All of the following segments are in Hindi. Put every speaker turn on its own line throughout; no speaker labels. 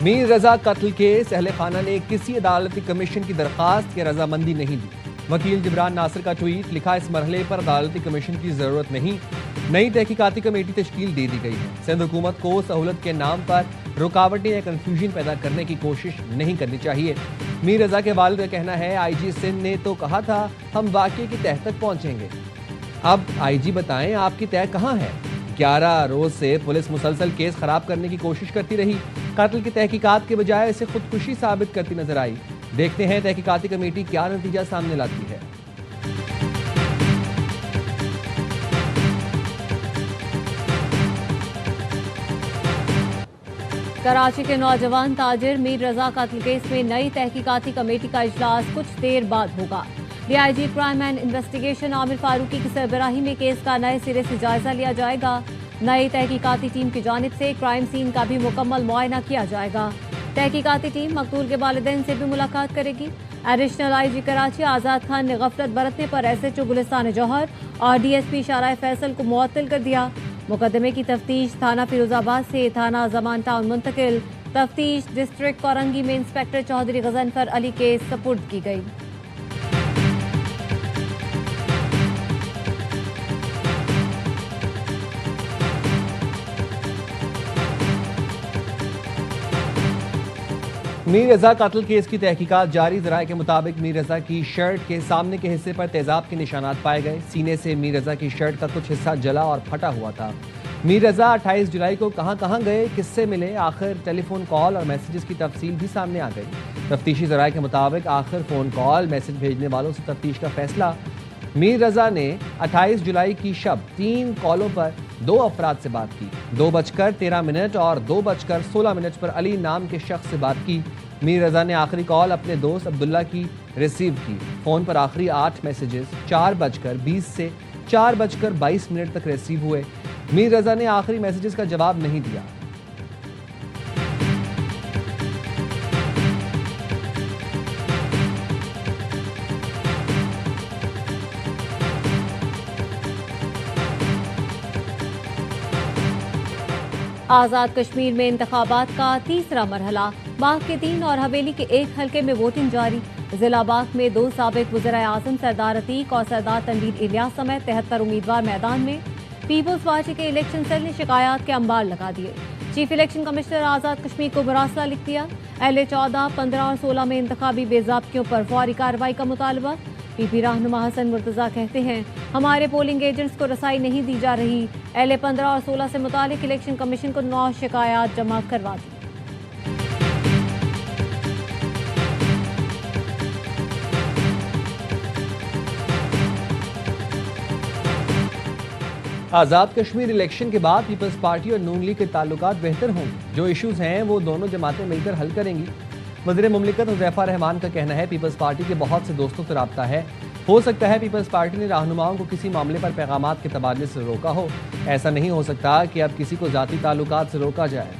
मीर रजा कत्ल केस अहले खाना ने किसी अदालती कमीशन की दरखास्त या रजामंदी नहीं दी। वकील जिब्रान नासिर का ट्वीट लिखा, इस मरहले पर अदालती कमीशन की जरूरत नहीं, नई तहकीकाती कमेटी तश्कील दे दी गई है। सिंध हुकूमत को सहूलत के नाम पर रुकावटें या कंफ्यूजन पैदा करने की कोशिश नहीं करनी चाहिए। मीर रजा के वालिद का कहना है, IG सिंध ने तो कहा था हम वाक़े की तह तक पहुंचेंगे। अब IG बताएं आपकी तय कहां है। 11 रोज से पुलिस मुसलसल केस खराब करने की कोशिश करती रही। कत्ल की तहकीकात के बजाय इसे खुदकुशी साबित करती नजर आई। देखते हैं तहकीकाती कमेटी क्या नतीजा सामने लाती है।
कराची के नौजवान ताजिर मीर रजा कत्ल केस में नई तहकीकाती कमेटी का इजलास कुछ देर बाद होगा। DIG crime and investigation Aamir Farooqui की सरबराही में केस का नए सिरे से जायजा लिया जाएगा। नई तहकीकाती टीम की जानिब से क्राइम सीन का भी मुकम्मल मुआयना किया जाएगा। तहकीकाती टीम मकतूल के वालिदैन से भी मुलाकात करेगी। एडिशनल IG कराची आज़ाद खान ने गफलत बरतने पर SHO गुलिस्तान जौहर और DSP शाराय फैसल को मुअत्तल कर दिया। मुकदमे की तफ्तीश थाना फिरोजाबाद से थाना जमान टाउन मुंतकिल। तफ्तीश डिस्ट्रिक्ट कोरंगी में इंस्पेक्टर चौधरी गजनफर अली के सपुर्द की गई।
मीर रजा कत्ल केस की तहकीकात जारी। ज़राए के मुताबिक मीर रजा की शर्ट के सामने के हिस्से पर तेजाब के निशानात पाए गए। सीने से मीर रजा की शर्ट का कुछ हिस्सा जला और फटा हुआ था। मीर रजा 28 जुलाई को कहां गए, किससे मिले, आखिर टेलीफोन कॉल और मैसेजेस की तफसील भी सामने आ गई। तफ्तीशी ज़राए के मुताबिक आखिर फ़ोन कॉल मैसेज भेजने वालों से तफ्तीश का फैसला। मीर रजा ने 28 जुलाई की शब 3 कॉलों पर 2 अफराद से बात की। 2:13 और 2:16 पर अली नाम के शख्स से बात की। मीर रजा ने आखिरी कॉल अपने दोस्त अब्दुल्ला की रिसीव की। फ़ोन पर आखिरी 8 मैसेजेस 4:20 से 4:22 तक रिसीव हुए। मीर रजा ने आखिरी मैसेजेस का जवाब नहीं दिया।
आज़ाद कश्मीर में इंतखाबात का तीसरा मरहला। बाग के 3 और हवेली के 1 हल्के में वोटिंग जारी। जिला बाग में 2 साबिक वज़ीर आज़म सरदार अतीक और सरदार तनवीर इलियास समेत 73 उम्मीदवार मैदान में। पीपल्स पार्टी के इलेक्शन सेल ने शिकायत के अंबार लगा दिए। Chief election commissioner Azad Kashmir को मुरासला लिख दिया। अहले 14, 15 और 16 में इंतखाबी बेज़ाब्तियों पर फौरी कार्रवाई का मुतालबा। PP रहनुमा हसन मुर्तज़ा कहते हैं हमारे पोलिंग एजेंट्स को रसाई नहीं दी जा रही। अहले 15 और 16 से मुतालिक इलेक्शन कमीशन को 9 शिकायत जमा करवा दी।
आज़ाद कश्मीर इलेक्शन के बाद पीपल्स पार्टी और नून लीग के ताल्लुकात बेहतर होंगे। जो इश्यूज हैं वो दोनों जमातें मिलकर हल करेंगी। वज़ीर मुमलिकत हुज़ैफा रहमान का कहना है पीपल्स पार्टी के बहुत से दोस्तों से रब्ता है। हो सकता है पीपल्स पार्टी ने रहनुमाओं को किसी मामले पर पैगामात के तबादले से रोका हो। ऐसा नहीं हो सकता कि अब किसी को ज़ाती ताल्लुकात से रोका जाए।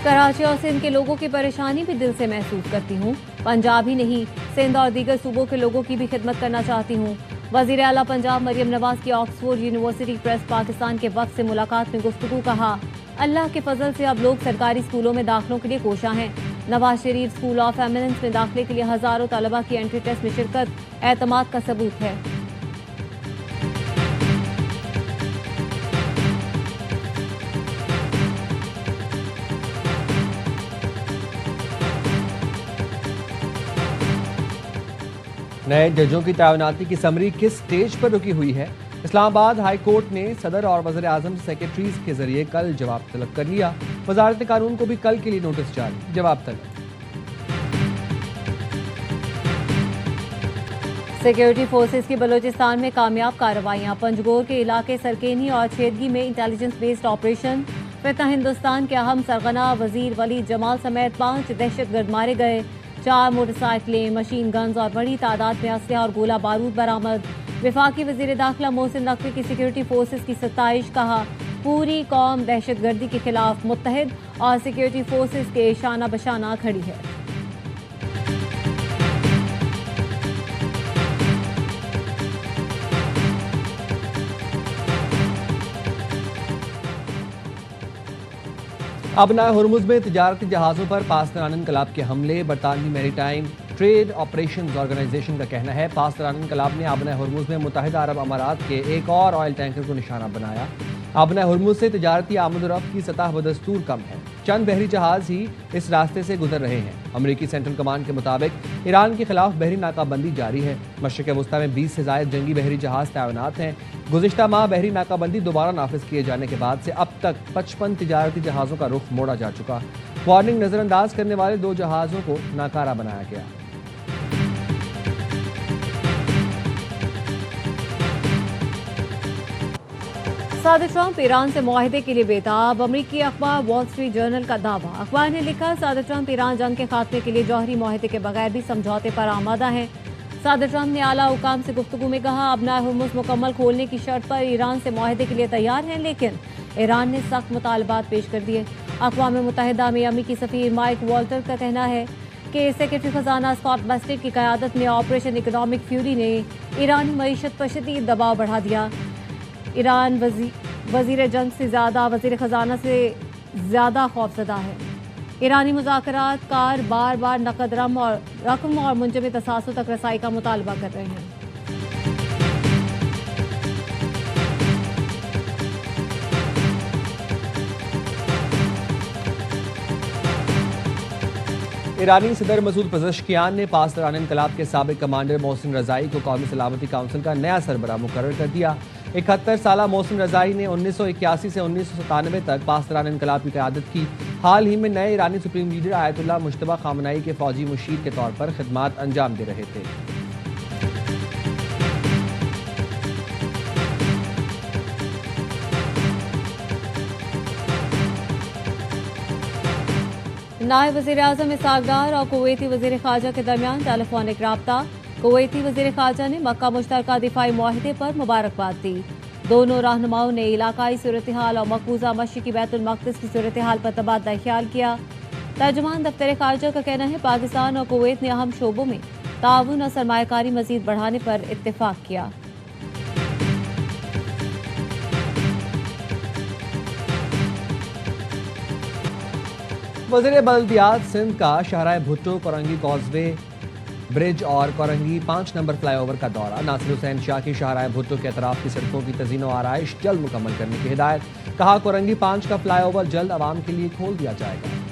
कराची और सिंध के लोगों की परेशानी भी दिल से महसूस करती हूँ। पंजाब ही नहीं, सिंध और दीगर सूबों के लोगों की भी खिदमत करना चाहती हूँ। वज़ीर आला पंजाब मरियम नवाज की ऑक्सफोर्ड यूनिवर्सिटी प्रेस पाकिस्तान के वक्त से मुलाकात में गुफ्तगू कहा, अल्लाह के फजल से अब लोग सरकारी स्कूलों में दाखिलों के लिए कोशां हैं। Nawaz Sharif school of eminence में दाखिले के लिए हज़ारों तलबा की एंट्री टेस्ट में शिरकत एतमाद का सबूत है।
नए जजों की तैनाती की समरी किस स्टेज पर रुकी हुई है। इस्लामाबाद हाई कोर्ट ने सदर और वज़ीर आज़म सेक्रेटरीज के जरिए कल जवाब तलब कर लिया। वजारत कानून को भी कल के लिए नोटिस जारी, जवाब तलब।
सिक्योरिटी फोर्सेस की बलोचिस्तान में कामयाब कार्रवाइयां। पंजगोर के इलाके सरकेनी और छेदगी में इंटेलिजेंस बेस्ड ऑपरेशन। फितना हिंदुस्तान के अहम सरगना वजीर वली जमाल समेत 5 दहशतगर्द मारे गए। 4 मोटरसाइकिलें, मशीन गन्स और बड़ी तादाद में असलहा और गोला बारूद बरामद। वफाकी वजीर दाखिला मोहसिन नकवी की सिक्योरिटी फोर्सेस की सताइश, कहा पूरी कौम दहशतगर्दी के खिलाफ मुत्तहिद और सिक्योरिटी फोर्सेस के शाना बशाना खड़ी है।
अबना हुर्मुज़ में तिजारती जहाज़ों पर पासदारान इनकलाब के हमले। बरतानवी मैरीटाइम ट्रेड ऑपरेशंस ऑर्गेनाइजेशन का कहना है पासदारान इनकलाब ने अबना हुर्मुज़ में मुत्तहिदा अरब अमारात के एक और ऑयल टैंकर को निशाना बनाया। अबना हुर्मुज़ से तिजारती आमद-ओ-रफ्त की सतह बदस्तूर कम है। चंद बहरी जहाज़ ही इस रास्ते से गुजर रहे हैं। अमरीकी सेंट्रल कमांड के मुताबिक ईरान के खिलाफ बहरी नाकाबंदी जारी है। मशरिक़ वस्ता में 20 से ज़ायद जंगी बहरी जहाज़ तैनात हैं। गुज़िश्ता माह बहरी नाकाबंदी दोबारा नाफिज किए जाने के बाद से अब तक 55 तिजारती जहाज़ों का रुख मोड़ा जा चुका। वार्निंग नज़रअंदाज करने वाले 2 जहाज़ों को नाकारा बनाया गया।
सदर ट्रंप ईरान से मुआहदे के लिए बेताब। अमरीकी अखबार वॉल स्ट्रीट जर्नल का दावा। अखबार ने लिखा सदर ट्रंप ईरान जंग के खात्मे के लिए जौहरी मुआहदे के बगैर भी समझौते पर आमादा है। सदर ट्रंप ने आला हुकाम से गुफ्तगू में कहा अबना हुर्मुज़ मुकम्मल खोलने की शर्त पर ईरान से मुआहदे के लिए तैयार हैं, लेकिन ईरान ने सख्त मुतालबात पेश कर दिए। अक़वाम मुत्तहिदा में अमरीकी सफ़ीर माइक वॉल्टर का कहना है कि सेक्रेटरी खजाना स्कॉट बेस्टेट की क़यादत में ऑपरेशन इकनॉमिक फ्यूरी ने ईरानी मईशत पर शदीद दबाव बढ़ा दिया। ईरान वज़ीर जंग से ज़्यादा वज़ीर ख़जाना से ज़्यादा खौफज़दा है। ईरानी मुज़ाकरात कार बार बार नकद रकम और मुंजम तसासुर तक रसाई का मुतालबा कर रहे हैं।
ईरानी सदर मसूद पज़ेश्कियान ने पासदारान इनकलाब के साबिक कमांडर मोहसिन रज़ाई को कौमी सलामती काउंसिल का नया सरबराह मुकर्रर कर दिया। 71 साला मोहसिन रज़ाई ने 1981 से 1997 तक पासदारान इनकलाब की क़यादत की। हाल ही में नए ईरानी सुप्रीम लीडर आयतुल्लाह मुश्तबा खामनाई के फौजी मुशीर के तौर पर खिदमात अंजाम दे रहे थे।
नायब वज़ीर आज़म इसहाक़ डार और कुवैती वज़ीर ख़ारजा के दरमियान टेलीफोनिक राब्ता। कुवैती वज़ीर ख़ारजा ने मक्का मुश्तरका दिफाई मुआहदे पर मुबारकबाद दी। दोनों रहनुमाओं ने इलाकाई सूरत हाल और मकबूजा मशरिक़ी बैतुल मक़दिस की सूरत हाल पर तबादला ख्याल किया। तर्जुमान दफ्तर ख़ारजा का कहना है पाकिस्तान और कुवैत ने अहम शोबों में ताउन और सरमायाकारी मज़ीद बढ़ाने पर इत्तेफाक किया।
वज़ीर बल्दियात सिंध का शाहराह भुट्टो कोरंगी कॉजवे ब्रिज और कोरंगी 5 नंबर फ्लाईओवर का दौरा। नासिर हुसैन शाह की शाहराह भुट्टो के अतराफ की सड़कों की तज़ीन व आराइश जल्द मुकम्मल करने की हिदायत। कहा कोरंगी 5 का फ्लाईओवर जल्द आवाम के लिए खोल दिया जाएगा।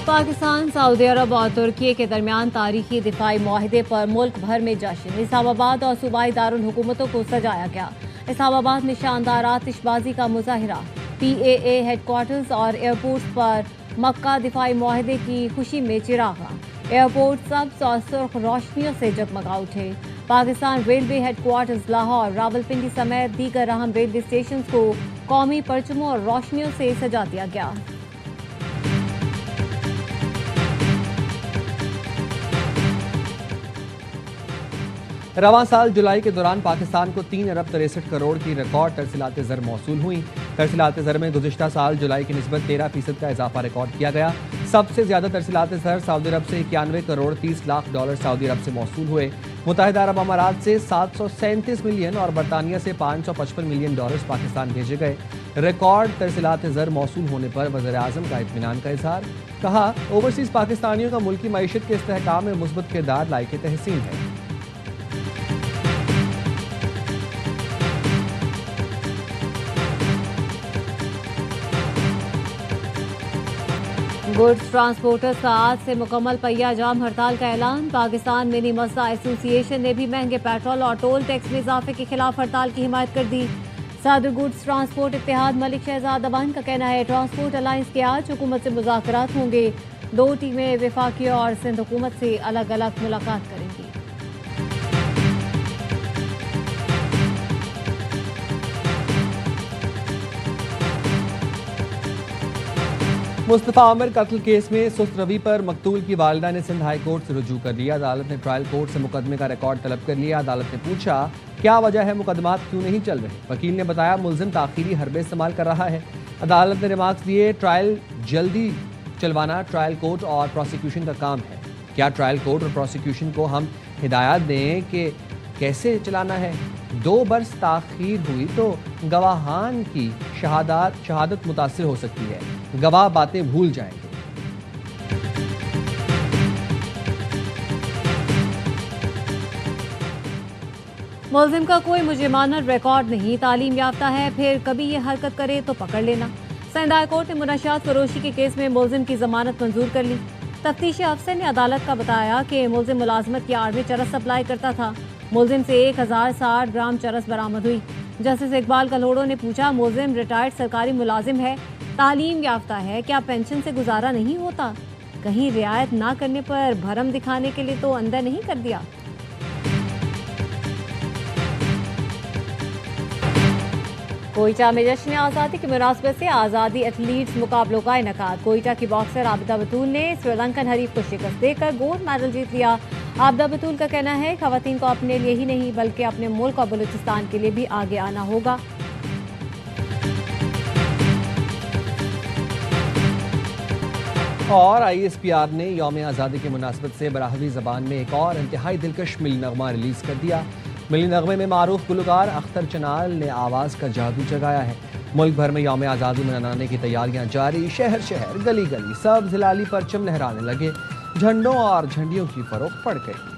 पाकिस्तान, सऊदी अरब और तुर्की के दरमियान तारीखी दिफाई मुआहदे पर मुल्क भर में जश्न। इस्लामाबाद और सूबाई दारुल हुकूमतों को सजाया गया। इस्लामाबाद में शानदार आतिशबाजी का मुजाहिरा। PAA हेडक्वार्टर्स और एयरपोर्ट्स पर मक्का दिफाई मुआहदे की खुशी में चिरागा। एयरपोर्ट सब्ज और सुर्ख रोशनियों से जगमगा उठे। पाकिस्तान रेलवे हेडक्वार्टर्स लाहौर, रावलपिंडी समेत दीगर अहम रेलवे स्टेशन को कौमी परचमों और रोशनियों से सजा दिया गया।
रवां साल जुलाई के दौरान पाकिस्तान को 3 अरब 63 करोड़ की रिकॉर्ड तरसीलात ज़र मौसूल हुई। तरसीलात ज़र में गुज़िश्ता साल जुलाई की निस्बत 13% का इजाफा रिकॉर्ड किया गया। सबसे ज़्यादा तरसीलात ज़र सऊदी अरब से 91 करोड़ 30 लाख डॉलर सऊदी अरब से मौसूल हुए। मुत्तहिदा अरब अमारात से 737 मिलियन और बरतानिया से 555 मिलियन डॉलर्स पाकिस्तान भेजे गए। रिकॉर्ड तरसीलात ज़र मौसूल होने पर वज़ीर आज़म का इत्मीनान का इजहार। कहा ओवरसीज़ पाकिस्तानियों का मुल्की मईशत के इस्तेहकाम में मुस्बत किरदार लायक तहसीन है।
गुड्स ट्रांसपोर्टर्स का आज से मुकम्मल पहिया जाम हड़ताल का ऐलान। पाकिस्तान मिनी मजदा एसोसिएशन ने भी महंगे पेट्रोल और टोल टैक्स में इजाफे के खिलाफ हड़ताल की हिमायत कर दी। सदर गुड्स ट्रांसपोर्ट इत्तेहाद मलिक शहजाद अबान का कहना है ट्रांसपोर्ट अलायंस के आज हुकूमत से मुज़ाकरात होंगे। 2 टीमें वफाकी और सिंध हुकूमत से अलग अलग मुलाकात करेंगी।
मुस्तफ़ा आमिर कत्ल केस में सुस्त रवि पर मकतूल की वालिदा ने सिंध हाई कोर्ट से रुजू कर लिया। अदालत ने ट्रायल कोर्ट से मुकदमे का रिकॉर्ड तलब कर लिया। अदालत ने पूछा क्या वजह है, मुकदमात क्यों नहीं चल रहे। वकील ने बताया मुलजिम ताखीरी हरबे इस्तेमाल कर रहा है। अदालत ने रिमार्क्स दिए ट्रायल जल्दी चलवाना ट्रायल कोर्ट और प्रोसिक्यूशन का काम है। क्या ट्रायल कोर्ट और प्रोसिक्यूशन को हम हिदायत दें कि कैसे चलाना है? 2 बरस ताख़ीर हुई तो गवाहान की शहादत मुतासिर हो सकती है। गवाह बातें भूल जाएंगे।
मुल्जिम का कोई मुजरिमाना रिकॉर्ड नहीं, तालीम याफ्ता है, फिर कभी ये हरकत करे तो पकड़ लेना। सिंध हाई कोर्ट ने मुनशियात फरोशी के केस में मुल्जिम की जमानत मंजूर कर ली। तफ्तीशी अफसर ने अदालत का बताया कि मुल्जिम मुलाजमत की आड़ में चरस सप्लाई करता था। मुल्जिम से 1060 ग्राम चरस बरामद हुई। जस्टिस इकबाल कल्होड़ो ने पूछा, मुल्जिम रिटायर्ड सरकारी मुलाजिम है, तालीम याफ्ता है, क्या पेंशन से गुजारा नहीं होता? कहीं रियायत ना करने पर भरम दिखाने के लिए तो अंदर नहीं कर दिया? कोयटा में जश्न आज़ादी की मुनासबत से आज़ादी एथलीट्स मुकाबलों का इनकाद। कोयटा की बॉक्सर आबिदा बतूल ने श्रीलंकन हरीफ को शिकस्त देकर गोल्ड मेडल जीत लिया। आबिदा बतूल का कहना है, खवातीन को अपने लिए ही नहीं बल्कि अपने मुल्क और बलूचिस्तान के लिए भी आगे आना होगा।
और ISPR ने यौम आज़ादी की मुनासबत से बराहवी ज़बान में एक और इंतहाई दिलकश मिली नगमा रिलीज़ कर दिया। मिली नगमे में मारूफ गुलकार अख्तर चनाल ने आवाज़ का जादू जगाया है। मुल्क भर में यौम आज़ादी मनाने की तैयारियां जारी। शहर शहर गली गली सब जिलाली परचम लहराने लगे। झंडों और झंडियों की फरोख पड़ गई।